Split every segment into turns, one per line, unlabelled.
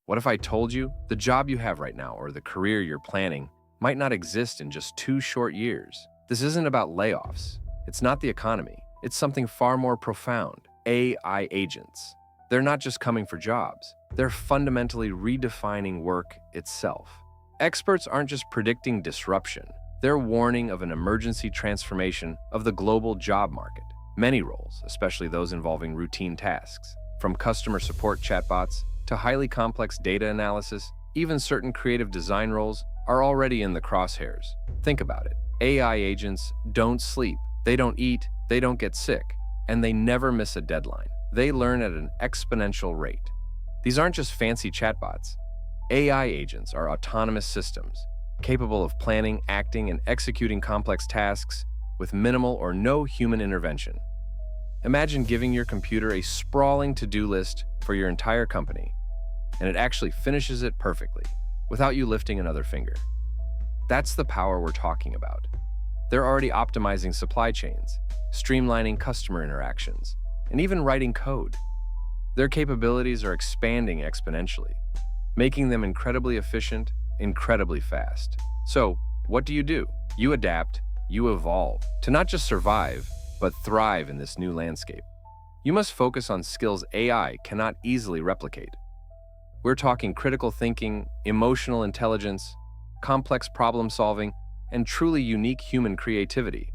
What if I told you the job you have right now or the career you're planning might not exist in just 2 short years? This isn't about layoffs. It's not the economy. It's something far more profound. AI agents. They're not just coming for jobs. They're fundamentally redefining work itself. Experts aren't just predicting disruption. They're warning of an emergency transformation of the global job market. Many roles, especially those involving routine tasks, from customer support chatbots to highly complex data analysis, even certain creative design roles are already in the crosshairs. Think about it. AI agents don't sleep, they don't eat, they don't get sick, and they never miss a deadline. They learn at an exponential rate. These aren't just fancy chatbots. AI agents are autonomous systems, capable of planning, acting, and executing complex tasks with minimal or no human intervention. Imagine giving your computer a sprawling to-do list for your entire company, and it actually finishes it perfectly, without you lifting another finger. That's the power we're talking about. They're already optimizing supply chains, streamlining customer interactions, and even writing code. Their capabilities are expanding exponentially, making them incredibly efficient, incredibly fast. So, what do? You adapt, you evolve, to not just survive, but thrive in this new landscape. You must focus on skills AI cannot easily replicate. We're talking critical thinking, emotional intelligence, complex problem solving, and truly unique human creativity.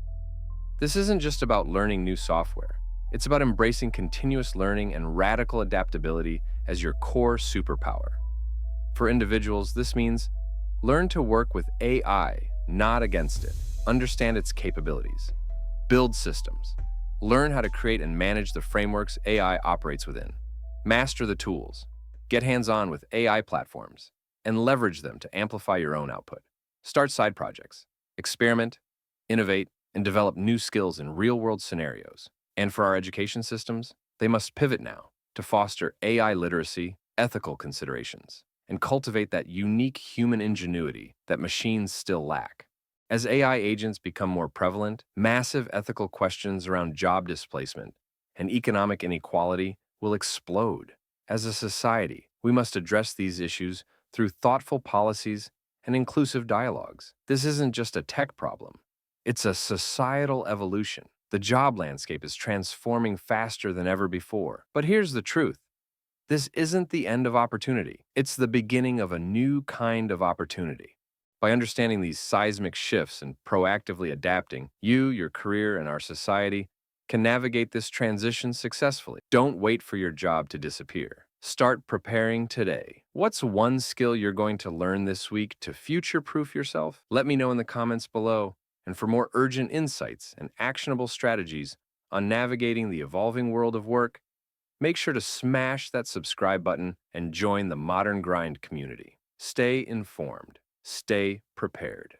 This isn't just about learning new software. It's about embracing continuous learning and radical adaptability as your core superpower. For individuals, this means learn to work with AI, not against it. Understand its capabilities. Build systems. Learn how to create and manage the frameworks AI operates within. Master the tools. Get hands-on with AI platforms and leverage them to amplify your own output. Start side projects. Experiment, innovate, and develop new skills in real-world scenarios. And for our education systems, they must pivot now to foster AI literacy, ethical considerations, and cultivate that unique human ingenuity that machines still lack. As AI agents become more prevalent, massive ethical questions around job displacement and economic inequality will explode. As a society, we must address these issues through thoughtful policies and inclusive dialogues. This isn't just a tech problem. It's a societal evolution. The job landscape is transforming faster than ever before. But here's the truth. This isn't the end of opportunity. It's the beginning of a new kind of opportunity. By understanding these seismic shifts and proactively adapting, you, your career, and our society can navigate this transition successfully. Don't wait for your job to disappear. Start preparing today. What's one skill you're going to learn this week to future-proof yourself? Let me know in the comments below. And for more urgent insights and actionable strategies on navigating the evolving world of work, make sure to smash that subscribe button and join the Modern Grind community. Stay informed. Stay prepared.